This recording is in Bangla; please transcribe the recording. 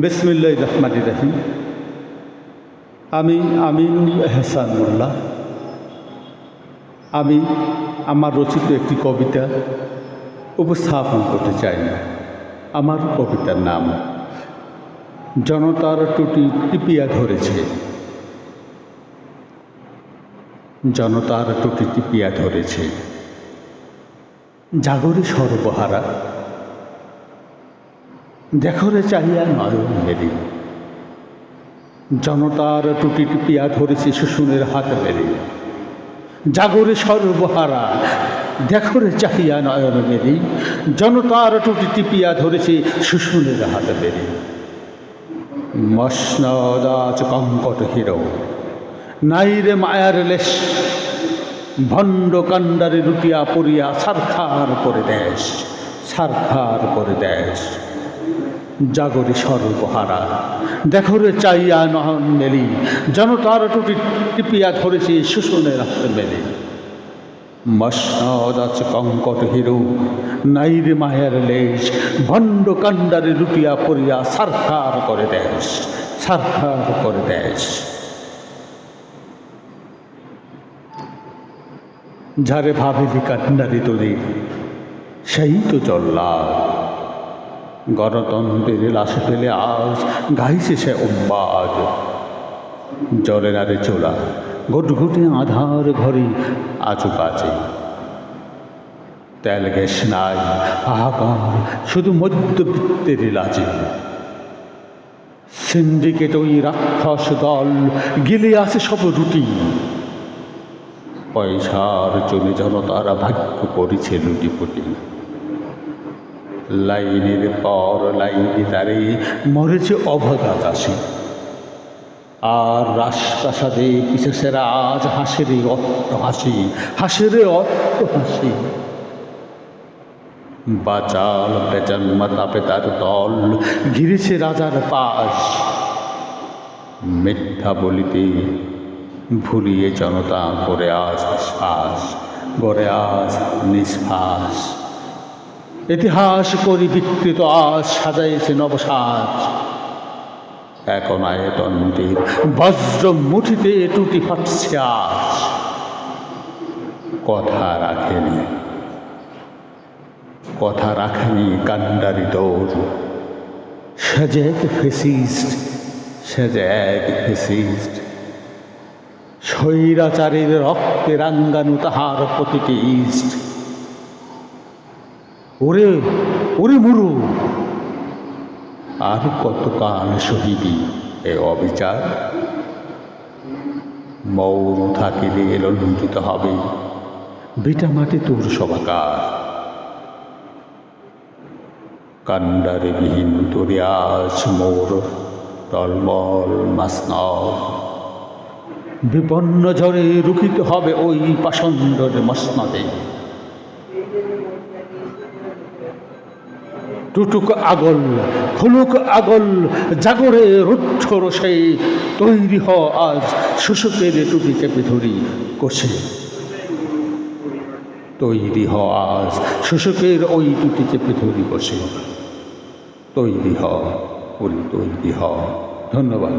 বিসমিল্লাহির রহমানির রহিম। আমি আমিনুল এহসান মোল্লা। আমি আমার রচিত একটি কবিতা উপস্থাপন করতে চাই। আমার কবিতার নাম জনতার টুটি টিপিয়া ধরেছে। জনতার টুটি টিপিয়া ধরেছে, জাগরে সর্বহারা, দেখরে চাহিয়া নয়ন মেলি। জনতার টুটি টিপিয়া ধরেছে শোষণের হাত মেলি। জাগরে সর্বহারা, দেখরে চাহিয়া নয়ন মেলি। জনতার টুটি টিপিয়া ধরেছে শোষণের হাত মেলি। মসনদ আজ কঙ্কট হিরো, নাই রে মায়ার লেশ। ভণ্ড কাণ্ডারে রুটিয়া পড়িয়া ছারখার করে দেশ, ছারখার করে দেশ। জাগরে সর্বহারা, দেখরে চাইয়া নহন মেলি। জনতার টুটি টিপিয়া ধরেছে শোষণের হাত মেলি। মসনদ আজ কঙ্কট হিরো, নাই রে মায়ার লেশ। ভণ্ড কাণ্ডারে রুটিয়া পড়িয়া ছারখার করে দেশ, ছারখার করে দেশ। যারে ভাবিলি কান্ডারি তোদের, সেই তো জল্লাদ। গণতন্ত্রের লাশ ফেলে আজ গাইছে সে উম্মাদ। জলে নারে চোলা ঘুটঘুটে আধার ঘরে আজু কাছে। তেল গ্যাস নাই, হাহাকার শুধু মধ্যবিত্তের লাজে। সিন্ডিকেট ওই রাক্ষস দল গিলে আছে সব রুটি। পয়সার জন্য জনতারা ভাগ্য করেছে লুটিপুটি। লাইনের পর লাইনে তারে মরেছে অভগা দাসী। আর রাজপ্রাসাদে পিছেছেরা আজ হাসেরে অট্ট হাসি, হাসেরে অট্ট হাসি। বাচাল বেজান মাতা পেতার দল ঘিরেছে রাজার পাশ। মিথ্যা বলিতে ভুলিয়ে জনতা করে আজ শ্বাস, গড়ে আজ নিঃশ্বাস। ইতিহাস করি বিকৃত আজ সাজাইছে নবসাজ। এখন আয়তন্ত্রের বজ্র মুঠিতে টুটি ফাটছে আজ। কথা রাখেনি, কথা রাখেনি কান্ডারি দৌড়। সে যে এক ফেসিস্ট, সে যে এক ফেসিস্ট। স্বৈরাচারের রক্তে রাঙ্গানু তাহার প্রতিটি ইস্ট। ওরে ওরে মুরু, আর কতকাল সহিবি এ অবিচার? মৌন থাকিলে লণ্ঠিত হবে ভিটামাটি তোর সবাকার। কান্ডারে বিহীন তোরে আজ মোর টলমল মাসনদ। বিপন্ন ঝড়ে রুখিতে হবে ওই পাষণ্ডের মসনদে। টুটুক আগল, খুলুক আগল, জাগরে রুদ্ধ রসে। তৈরি হ আজ শোষকের টুটি চেপে ধরি কষে। তৈরি হ আজ শোষকের ওই টুটি চেপে ধরি কষে। তৈরি হ, তৈরি হ। ধন্যবাদ।